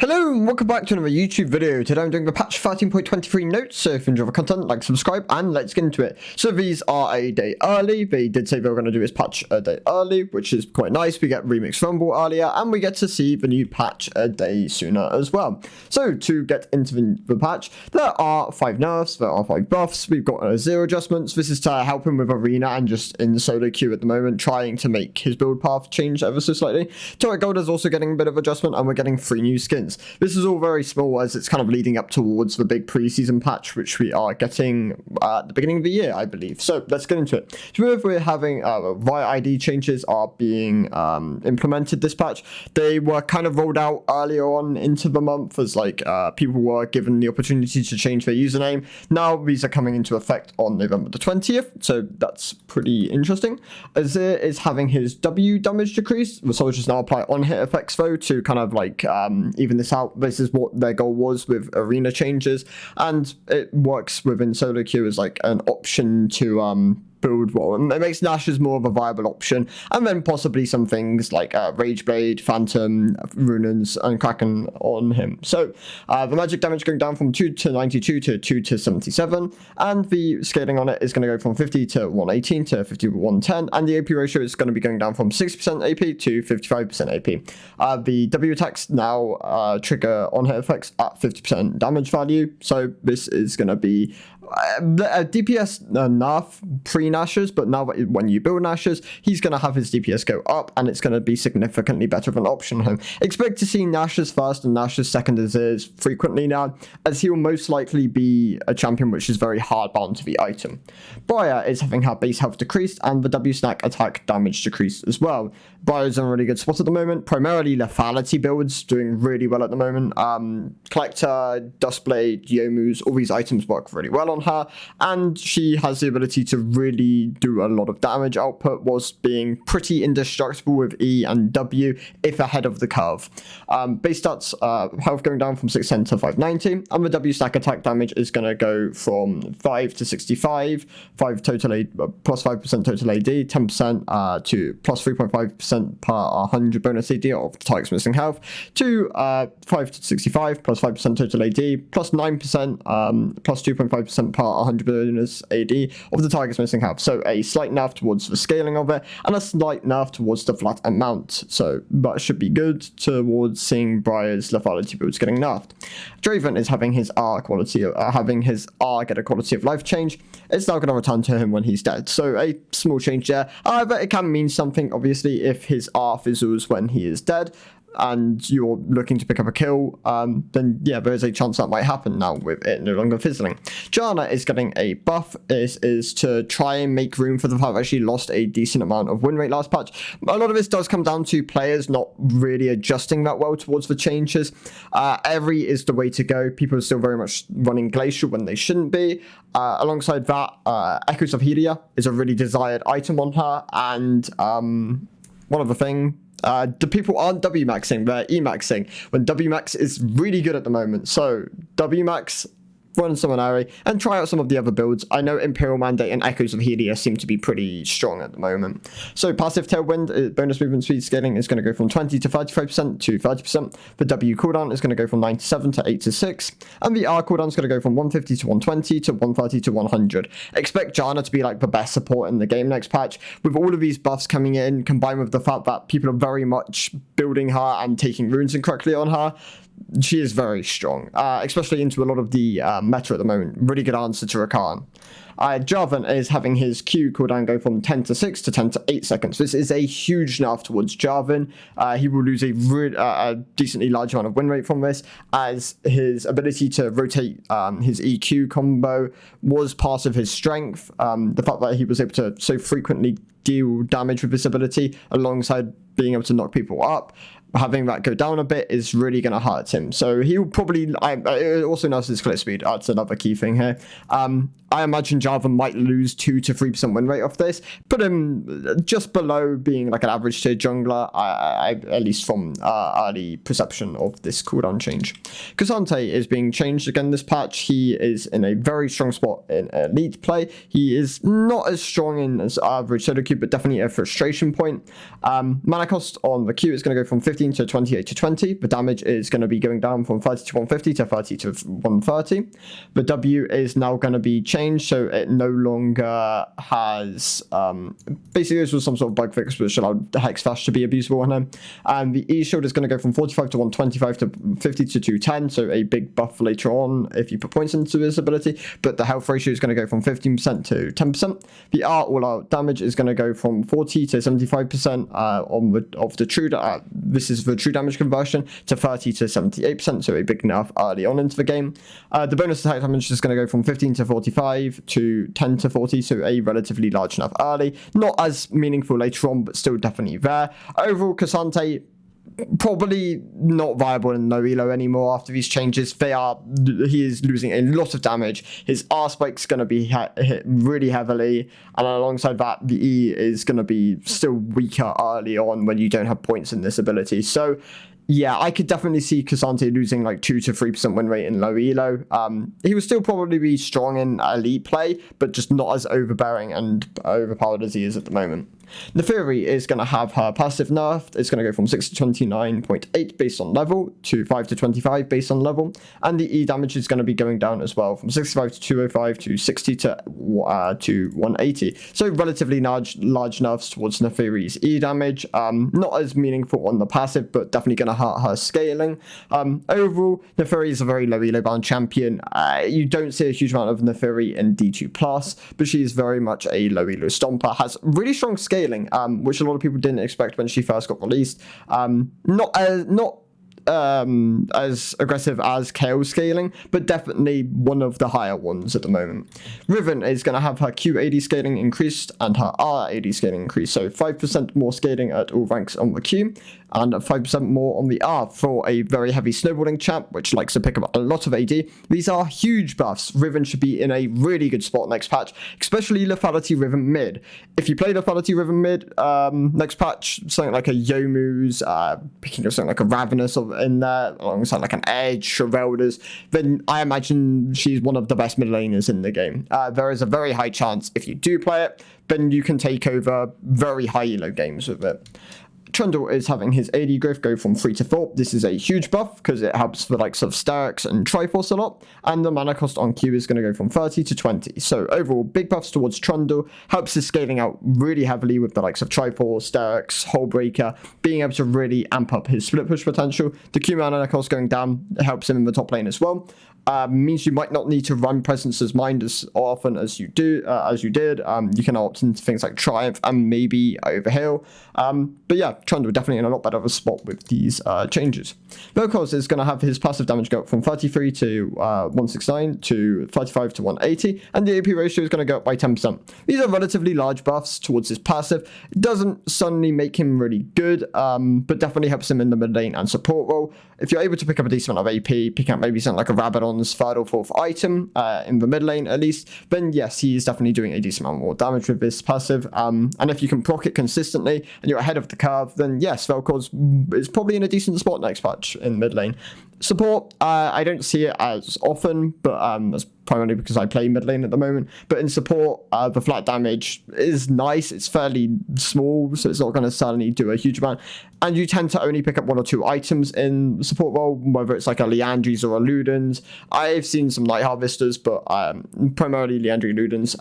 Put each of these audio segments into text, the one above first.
Hello and welcome back to another YouTube video. Today I'm doing the patch 13.23 notes, so if you enjoy the content, like, subscribe, and let's get into it. So these are a day early. They did say they were going to do this patch a day early, which is quite nice. We get Remix Rumble earlier, and we get to see the new patch a day sooner as well. So to get into the patch, there are 5 nerfs, there are 5 buffs, we've got 0 adjustments. This is to help him with Arena and just in solo queue at the moment, trying to make his build path change ever so slightly. Turret Gold is also getting a bit of adjustment, and we're getting 3 new skins. This is all very small as it's kind of leading up towards the big preseason patch, which we are getting at the beginning of the year, I believe. So let's get into it. So we're having via ID changes are being implemented this patch. They were kind of rolled out earlier on into the month as like people were given the opportunity to change their username. Now these are coming into effect on November the 20th, so that's pretty interesting. Azir is having his W damage decreased. The soldiers now apply on-hit effects though to kind of like even this out. This is what their goal was with arena changes, and it works within solo queue as like an option to build well, and it makes Nash's more of a viable option, and then possibly some things like Rage Blade, Phantom, Runans, and Kraken on him. So the magic damage going down from 2 to 92 to 2 to 77, and the scaling on it is going to go from 50 to 118 to 50 to 110, and the AP ratio is going to be going down from 60% AP to 55% AP. The W attacks now trigger on-hit effects at 50% damage value, so this is going to be a DPS nerf pre-Nashers, but now when you build Nashers, he's going to have his DPS go up, and it's going to be significantly better of an option on him. Expect to see Nashers first and Nashers second as is frequently now, as he will most likely be a champion which is very hard bound to the item. Briar is having her base health decreased and the W snack attack damage decreased as well. Briar's in a really good spot at the moment, primarily lethality builds doing really well at the moment. Collector, Dustblade, Yomu's, all these items work really well on her, and she has the ability to really do a lot of damage output whilst being pretty indestructible with E and W if ahead of the curve. Base stats, health going down from 610 to 590, and the W stack attack damage is going to go from 5 to 65, 5 total plus 5% total AD, 10% to plus 3.5% per 100 bonus AD of the target's missing health, to 5 to 65 plus 5% total AD, plus 9% plus 2.5% per 100 bonus AD of the target's missing health. So a slight nerf towards the scaling of it, and a slight nerf towards the flat amount. So that should be good towards seeing Briar's lethality builds getting nerfed. Draven is having his R quality, get a quality of life change. It's now going to return to him when he's dead. So a small change there. However, it can mean something obviously if his R fizzles when he is dead, and you're looking to pick up a kill, then yeah, there is a chance that might happen now with it no longer fizzling. Janna is getting a buff. This is to try and make room for the fact that she lost a decent amount of win rate last patch. A lot of this does come down to players not really adjusting that well towards the changes. Every is the way to go. People are still very much running Glacial when they shouldn't be. Alongside that, Echoes of Helia is a really desired item on her, and one other thing, the people aren't W-maxing, they're E-maxing, when W-max is really good at the moment. So W-max, run Summonary, and try out some of the other builds. I know Imperial Mandate and Echoes of Helia seem to be pretty strong at the moment. So passive Tailwind, bonus movement speed scaling is going to go from 20 to 35% to 30%. The W cooldown is going to go from 9 to 7 to 8 to 6. And the R cooldown is going to go from 150 to 120 to 130 to 100. Expect Janna to be like the best support in the game next patch. With all of these buffs coming in, combined with the fact that people are very much building her and taking runes incorrectly on her, she is very strong, especially into a lot of the meta at the moment. Really good answer to Rakan. Jarvan is having his Q cooldown go from 10 to 6 to 10 to 8 seconds. This is a huge nerf towards Jarvan. He will lose a decently large amount of win rate from this, as his ability to rotate his EQ combo was part of his strength. The fact that he was able to so frequently deal damage with this ability alongside being able to knock people up, having that go down a bit is really going to hurt him. So he'll probably, it also nerfs his clip speed. That's another key thing here. I imagine Java might lose 2 to 3% win rate off this. Put him just below being like an average tier jungler, at least from early perception of this cooldown change. Ksante is being changed again this patch. He is in a very strong spot in elite play. He is not as strong in as average solo queue, but definitely a frustration point. Mana cost on the Q is going to go from 15 to 28 to 20. The damage is going to be going down from 30 to 150 to 30 to 130. The W is now going to be changed, so it no longer has basically this was some sort of bug fix which allowed the Hex Flash to be abusable on him. And the E shield is going to go from 45 to 125 to 50 to 210, so a big buff later on if you put points into this ability. But the health ratio is going to go from 15% to 10%. The R all out damage is going to go from 40 to 75% of the true this is the true damage conversion, to 30 to 78%, so a big nerf early on into the game. The bonus attack damage is going to go from 15 to 45 to 10 to 40, so a relatively large nerf early. Not as meaningful later on, but still definitely there. Overall, Ksante probably not viable in low elo anymore after these changes. He is losing a lot of damage. His R spike's going to be hit really heavily, and alongside that, the E is going to be still weaker early on when you don't have points in this ability. So yeah, I could definitely see Ksante losing like 2 to 3% win rate in low elo. He would still probably be strong in elite play, but just not as overbearing and overpowered as he is at the moment. Neferi is going to have her passive nerfed. It's going to go from 6 to 29.8 based on level to 5 to 25 based on level. And the E damage is going to be going down as well from 65 to 205 to 60 to 180. So relatively large nerfs towards Neferi's E damage. Not as meaningful on the passive, but definitely going to hurt her scaling. Overall, Neferi is a very low elo bound champion. You don't see a huge amount of Neferi in D2+, but she is very much a low elo stomper. Has really strong scaling, which a lot of people didn't expect when she first got released. Not as aggressive as Kale's scaling, but definitely one of the higher ones at the moment. Riven is going to have her Q AD scaling increased and her R AD scaling increased, so 5% more scaling at all ranks on the Q and 5% more on the R for a very heavy snowballing champ, which likes to pick up a lot of AD. These are huge buffs. Riven should be in a really good spot next patch, especially lethality Riven mid. If you play lethality Riven mid next patch, something like a Yomu's, picking up something like a Ravenous in there, alongside like an Edge, Chevelda's, then I imagine she's one of the best mid laners in the game. There is a very high chance if you do play it, then you can take over very high elo games with it. Trundle is having his AD growth go from 3 to 4. This is a huge buff because it helps the likes of Sterix and Triforce a lot, and the mana cost on Q is going to go from 30 to 20. So overall, big buffs towards Trundle, helps his scaling out really heavily with the likes of Triforce, Sterix, Hullbreaker, being able to really amp up his split push potential. The Q mana cost going down helps him in the top lane as well. Means you might not need to run Presence as Mind as often as you did. You can opt into things like Triumph and maybe Overheal. But yeah, Trundle definitely in a lot better of a spot with these changes. Vel'Koz is going to have his passive damage go up from 33 to 169 to 35 to 180, and the AP ratio is going to go up by 10%. These are relatively large buffs towards his passive. It doesn't suddenly make him really good, but definitely helps him in the mid lane and support role. If you're able to pick up a decent amount of AP, pick up maybe something like a Rabadon's third or fourth item in the mid lane at least, then yes, he is definitely doing a decent amount more damage with this passive. And if you can proc it consistently and you're ahead of the curve, then yes, Vel'Koz is probably in a decent spot next patch in mid lane. Support, I don't see it as often, but that's primarily because I play mid lane at the moment. But in support, the flat damage is nice. It's fairly small, so it's not going to suddenly do a huge amount. And you tend to only pick up 1 or 2 items in support role, whether it's like a Liandry's or a Luden's. I've seen some Night Harvesters, but primarily Liandry Luden's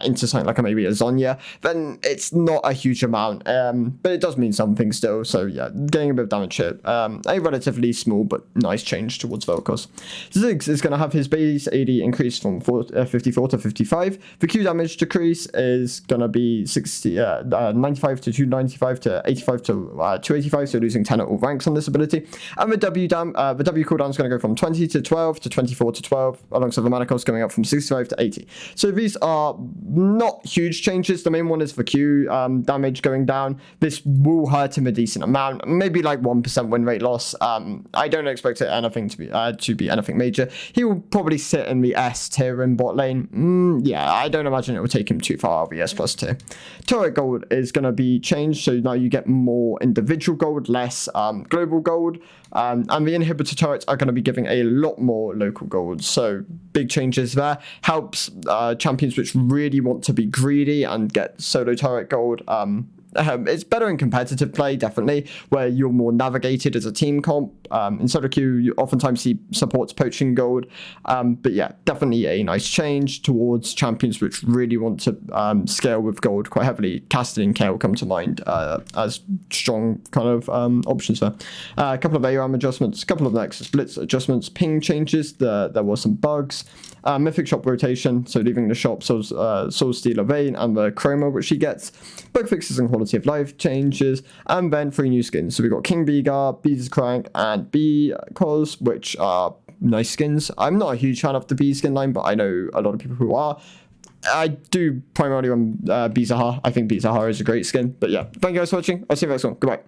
into something like maybe a Zonya. Then it's not a huge amount, but it does mean something still. So yeah, getting a bit of damage here. A relatively small but nice change towards Vel'Koz. Ziggs is going to have his base AD increase from 54 to 55. The Q damage decrease is going to be 95 to 295 to 85 to 285. 25, so losing 10 at all ranks on this ability. And the W cooldown is going to go from 20 to 12 to 24 to 12, alongside the mana cost going up from 65 to 80. So these are not huge changes. The main one is the Q damage going down. This will hurt him a decent amount, maybe like 1% win rate loss. I don't expect it anything to be anything major. He will probably sit in the S tier in bot lane. Yeah, I don't imagine it will take him too far out of the S plus tier. Turret gold is going to be changed, so now you get more individual gold, less global gold, and the inhibitor turrets are going to be giving a lot more local gold. So big changes there. Helps champions which really want to be greedy and get solo turret gold. It's better in competitive play, definitely, where you're more navigated as a team comp. In solo queue, you oftentimes see supports poaching gold. But yeah, definitely a nice change towards champions which really want to scale with gold quite heavily. Casted and Kale come to mind as strong kind of options there. A couple of ARAM adjustments, a couple of Nexus Blitz adjustments, ping changes. There were some bugs. Mythic shop rotation, so leaving the shop Soul Stealer Vein and the Chroma which he gets. Bug fixes and quality of life changes, and then 3 new skins. So we've got King Begar, Bees Crank, and Bee Cos, which are nice skins. I'm not a huge fan of the Bee skin line, but I know a lot of people who are. I do primarily on Bee Zahar. I think Bee Zahar is a great skin. But yeah, thank you guys for watching. I'll see you next one. Goodbye.